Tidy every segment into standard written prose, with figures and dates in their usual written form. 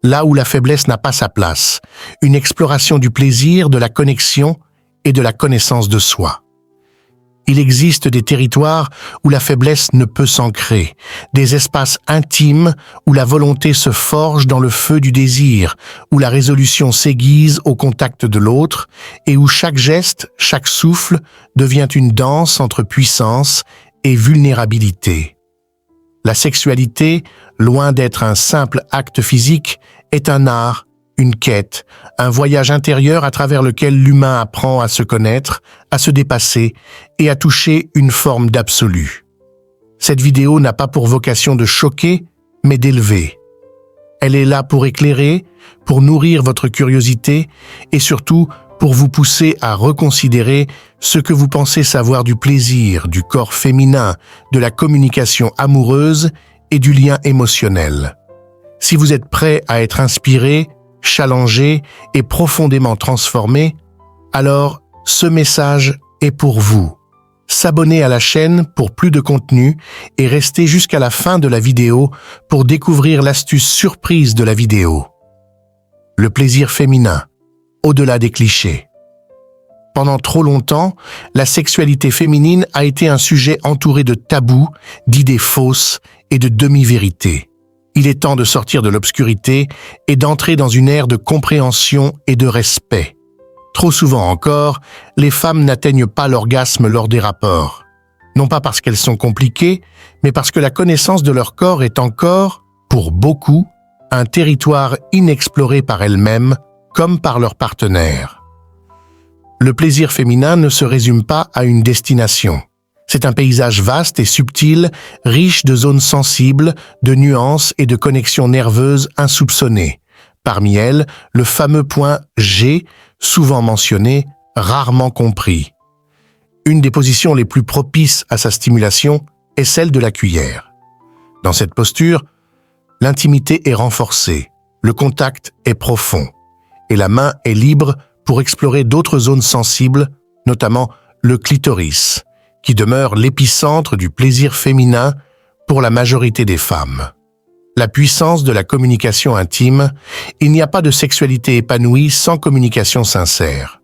là où la faiblesse n'a pas sa place, une exploration du plaisir, de la connexion et de la connaissance de soi. Il existe des territoires où la faiblesse ne peut s'ancrer, des espaces intimes où la volonté se forge dans le feu du désir, où la résolution s'aiguise au contact de l'autre et où chaque geste, chaque souffle devient une danse entre puissance et vulnérabilité. La sexualité, loin d'être un simple acte physique, est un art, une quête, un voyage intérieur à travers lequel l'humain apprend à se connaître, à se dépasser et à toucher une forme d'absolu. Cette vidéo n'a pas pour vocation de choquer, mais d'élever. Elle est là pour éclairer, pour nourrir votre curiosité et surtout pour vous pousser à reconsidérer ce que vous pensez savoir du plaisir, du corps féminin, de la communication amoureuse et du lien émotionnel. Si vous êtes prêt à être inspiré, challengé et profondément transformé, alors ce message est pour vous. S'abonner à la chaîne pour plus de contenu et rester jusqu'à la fin de la vidéo pour découvrir l'astuce surprise de la vidéo. Le plaisir féminin, au-delà des clichés. Pendant trop longtemps, la sexualité féminine a été un sujet entouré de tabous, d'idées fausses et de demi-vérités. Il est temps de sortir de l'obscurité et d'entrer dans une ère de compréhension et de respect. Trop souvent encore, les femmes n'atteignent pas l'orgasme lors des rapports. Non pas parce qu'elles sont compliquées, mais parce que la connaissance de leur corps est encore, pour beaucoup, un territoire inexploré par elles-mêmes comme par leurs partenaires. Le plaisir féminin ne se résume pas à une destination. C'est un paysage vaste et subtil, riche de zones sensibles, de nuances et de connexions nerveuses insoupçonnées. Parmi elles, le fameux point G, souvent mentionné, rarement compris. Une des positions les plus propices à sa stimulation est celle de la cuillère. Dans cette posture, l'intimité est renforcée, le contact est profond, et la main est libre pour explorer d'autres zones sensibles, notamment le clitoris, qui demeure l'épicentre du plaisir féminin pour la majorité des femmes. La puissance de la communication intime, il n'y a pas de sexualité épanouie sans communication sincère.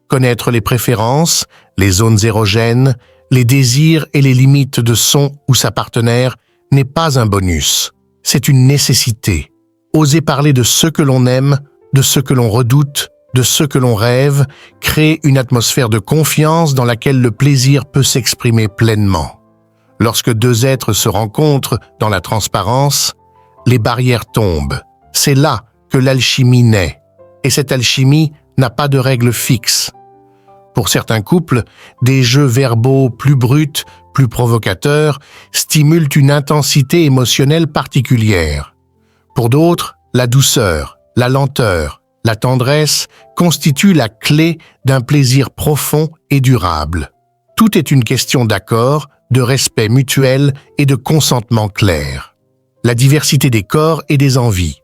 Connaître les préférences, les zones érogènes, les désirs et les limites de son ou sa partenaire n'est pas un bonus, c'est une nécessité. Oser parler de ce que l'on aime, de ce que l'on redoute, de ce que l'on rêve, crée une atmosphère de confiance dans laquelle le plaisir peut s'exprimer pleinement. Lorsque deux êtres se rencontrent dans la transparence, les barrières tombent. C'est là que l'alchimie naît. Et cette alchimie n'a pas de règles fixes. Pour certains couples, des jeux verbaux plus bruts, plus provocateurs, stimulent une intensité émotionnelle particulière. Pour d'autres, la douceur, la lenteur, la tendresse constitue la clé d'un plaisir profond et durable. Tout est une question d'accord, de respect mutuel et de consentement clair. La diversité des corps et des envies.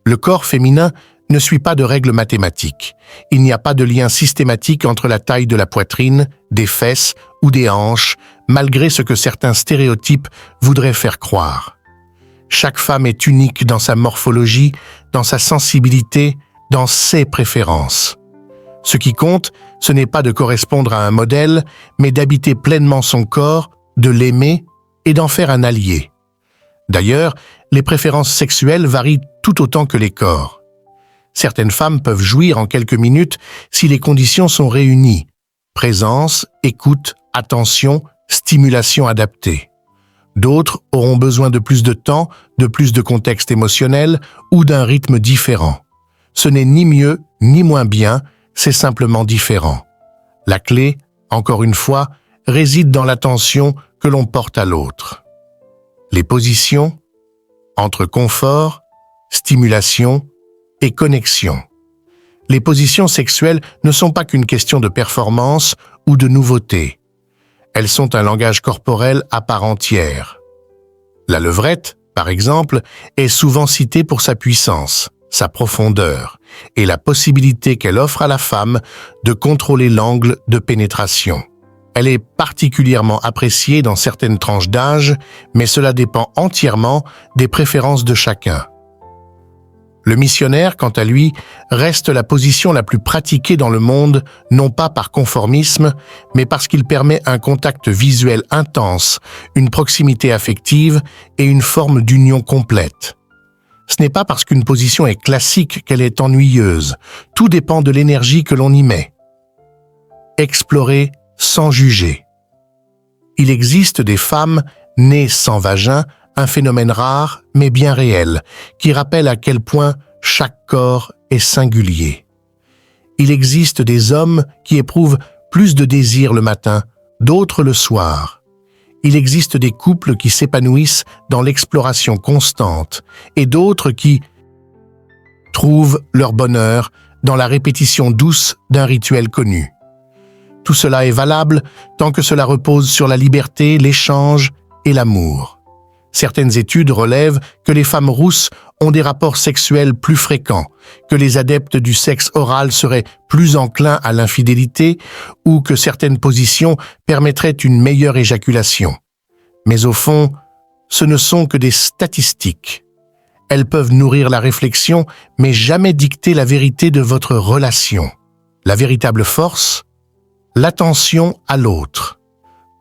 Le corps féminin ne suit pas de règles mathématiques. Il n'y a pas de lien systématique entre la taille de la poitrine, des fesses ou des hanches, malgré ce que certains stéréotypes voudraient faire croire. Chaque femme est unique dans sa morphologie, dans sa sensibilité, dans ses préférences. Ce qui compte, ce n'est pas de correspondre à un modèle, mais d'habiter pleinement son corps, de l'aimer et d'en faire un allié. D'ailleurs, les préférences sexuelles varient tout autant que les corps. Certaines femmes peuvent jouir en quelques minutes si les conditions sont réunies. Présence, écoute, attention, stimulation adaptée. D'autres auront besoin de plus de temps, de plus de contexte émotionnel ou d'un rythme différent. Ce n'est ni mieux ni moins bien, c'est simplement différent. La clé, encore une fois, réside dans l'attention que l'on porte à l'autre. Les positions entre confort, stimulation et connexion. Les positions sexuelles ne sont pas qu'une question de performance ou de nouveauté. Elles sont un langage corporel à part entière. La levrette, par exemple, est souvent citée pour sa puissance, sa profondeur et la possibilité qu'elle offre à la femme de contrôler l'angle de pénétration. Elle est particulièrement appréciée dans certaines tranches d'âge, mais cela dépend entièrement des préférences de chacun. Le missionnaire, quant à lui, reste la position la plus pratiquée dans le monde, non pas par conformisme, mais parce qu'il permet un contact visuel intense, une proximité affective et une forme d'union complète. Ce n'est pas parce qu'une position est classique qu'elle est ennuyeuse. Tout dépend de l'énergie que l'on y met. Explorer sans juger. Il existe des femmes nées sans vagin, un phénomène rare mais bien réel, qui rappelle à quel point chaque corps est singulier. Il existe des hommes qui éprouvent plus de désir le matin, d'autres le soir. Il existe des couples qui s'épanouissent dans l'exploration constante et d'autres qui trouvent leur bonheur dans la répétition douce d'un rituel connu. Tout cela est valable tant que cela repose sur la liberté, l'échange et l'amour. Certaines études relèvent que les femmes rousses ont des rapports sexuels plus fréquents, que les adeptes du sexe oral seraient plus enclins à l'infidélité ou que certaines positions permettraient une meilleure éjaculation. Mais au fond, ce ne sont que des statistiques. Elles peuvent nourrir la réflexion, mais jamais dicter la vérité de votre relation. La véritable force, l'attention à l'autre.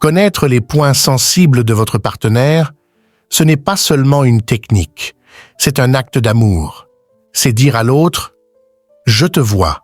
Connaître les points sensibles de votre partenaire, ce n'est pas seulement une technique, c'est un acte d'amour. C'est dire à l'autre « Je te vois,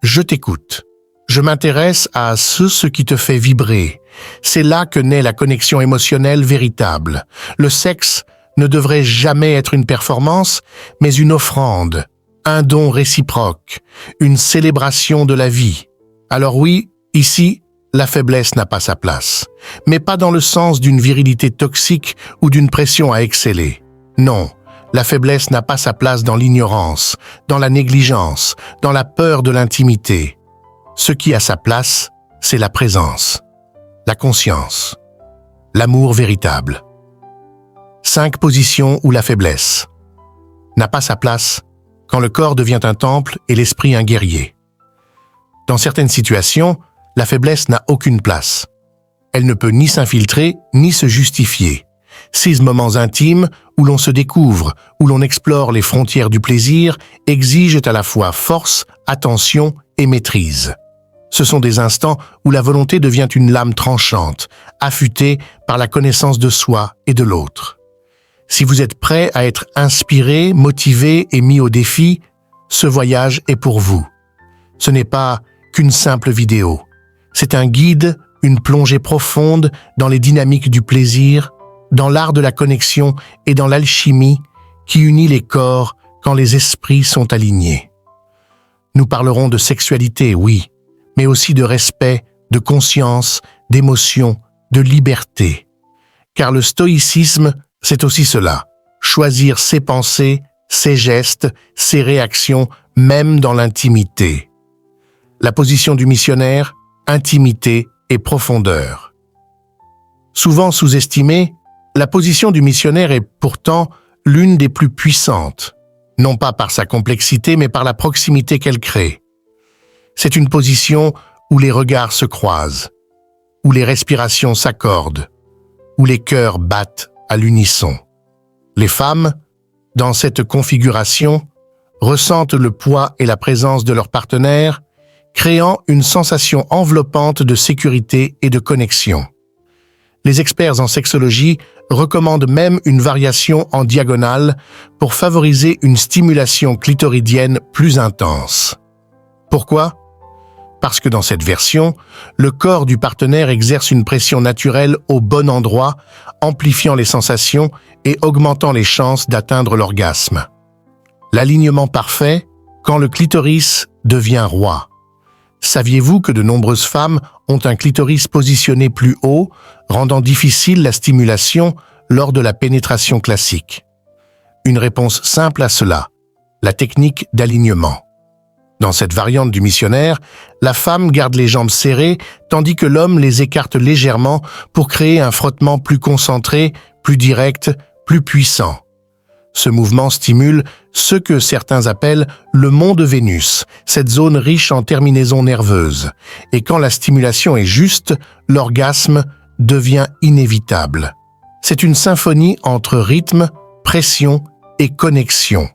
je t'écoute, je m'intéresse à ce qui te fait vibrer ». C'est là que naît la connexion émotionnelle véritable. Le sexe ne devrait jamais être une performance, mais une offrande, un don réciproque, une célébration de la vie. Alors oui, ici, la faiblesse n'a pas sa place, mais pas dans le sens d'une virilité toxique ou d'une pression à exceller. Non, la faiblesse n'a pas sa place dans l'ignorance, dans la négligence, dans la peur de l'intimité. Ce qui a sa place, c'est la présence, la conscience, l'amour véritable. 5 positions où la faiblesse n'a pas sa place quand le corps devient un temple et l'esprit un guerrier. Dans certaines situations, la faiblesse n'a aucune place. Elle ne peut ni s'infiltrer, ni se justifier. Ces moments intimes, où l'on se découvre, où l'on explore les frontières du plaisir, exigent à la fois force, attention et maîtrise. Ce sont des instants où la volonté devient une lame tranchante, affûtée par la connaissance de soi et de l'autre. Si vous êtes prêt à être inspiré, motivé et mis au défi, ce voyage est pour vous. Ce n'est pas qu'une simple vidéo. C'est un guide, une plongée profonde dans les dynamiques du plaisir, dans l'art de la connexion et dans l'alchimie qui unit les corps quand les esprits sont alignés. Nous parlerons de sexualité, oui, mais aussi de respect, de conscience, d'émotion, de liberté. Car le stoïcisme, c'est aussi cela, choisir ses pensées, ses gestes, ses réactions, même dans l'intimité. La position du missionnaire, intimité et profondeur. Souvent sous-estimée, la position du missionnaire est pourtant l'une des plus puissantes, non pas par sa complexité, mais par la proximité qu'elle crée. C'est une position où les regards se croisent, où les respirations s'accordent, où les cœurs battent à l'unisson. Les femmes, dans cette configuration, ressentent le poids et la présence de leur partenaire, créant une sensation enveloppante de sécurité et de connexion. Les experts en sexologie recommandent même une variation en diagonale pour favoriser une stimulation clitoridienne plus intense. Pourquoi ? Parce que dans cette version, le corps du partenaire exerce une pression naturelle au bon endroit, amplifiant les sensations et augmentant les chances d'atteindre l'orgasme. L'alignement parfait quand le clitoris devient roi. Saviez-vous que de nombreuses femmes ont un clitoris positionné plus haut, rendant difficile la stimulation lors de la pénétration classique? Une réponse simple à cela, la technique d'alignement. Dans cette variante du missionnaire, la femme garde les jambes serrées tandis que l'homme les écarte légèrement pour créer un frottement plus concentré, plus direct, plus puissant. Ce mouvement stimule ce que certains appellent le mont de Vénus, cette zone riche en terminaisons nerveuses. Et quand la stimulation est juste, l'orgasme devient inévitable. C'est une symphonie entre rythme, pression et connexion.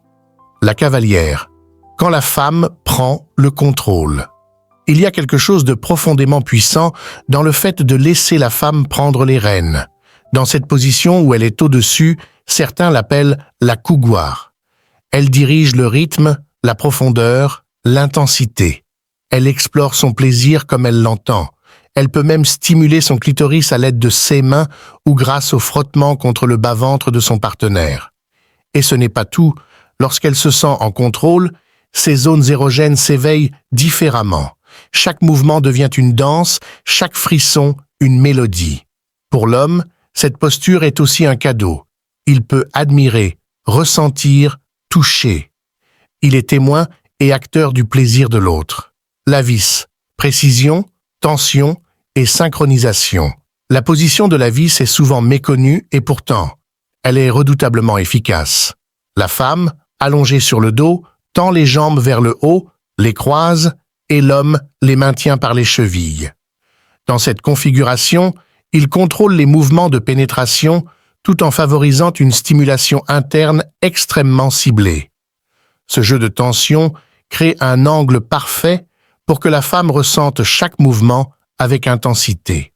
La cavalière. Quand la femme prend le contrôle. Il y a quelque chose de profondément puissant dans le fait de laisser la femme prendre les rênes. Dans cette position où elle est au-dessus, certains l'appellent la cougoire. Elle dirige le rythme, la profondeur, l'intensité. Elle explore son plaisir comme elle l'entend. Elle peut même stimuler son clitoris à l'aide de ses mains ou grâce au frottement contre le bas-ventre de son partenaire. Et ce n'est pas tout. Lorsqu'elle se sent en contrôle, ses zones érogènes s'éveillent différemment. Chaque mouvement devient une danse, chaque frisson une mélodie. Pour l'homme, cette posture est aussi un cadeau. Il peut admirer, ressentir, toucher. Il est témoin et acteur du plaisir de l'autre. La vis, précision, tension et synchronisation. La position de la vis est souvent méconnue et pourtant, elle est redoutablement efficace. La femme, allongée sur le dos, tend les jambes vers le haut, les croise et l'homme les maintient par les chevilles. Dans cette configuration, il contrôle les mouvements de pénétration tout en favorisant une stimulation interne extrêmement ciblée. Ce jeu de tension crée un angle parfait pour que la femme ressente chaque mouvement avec intensité.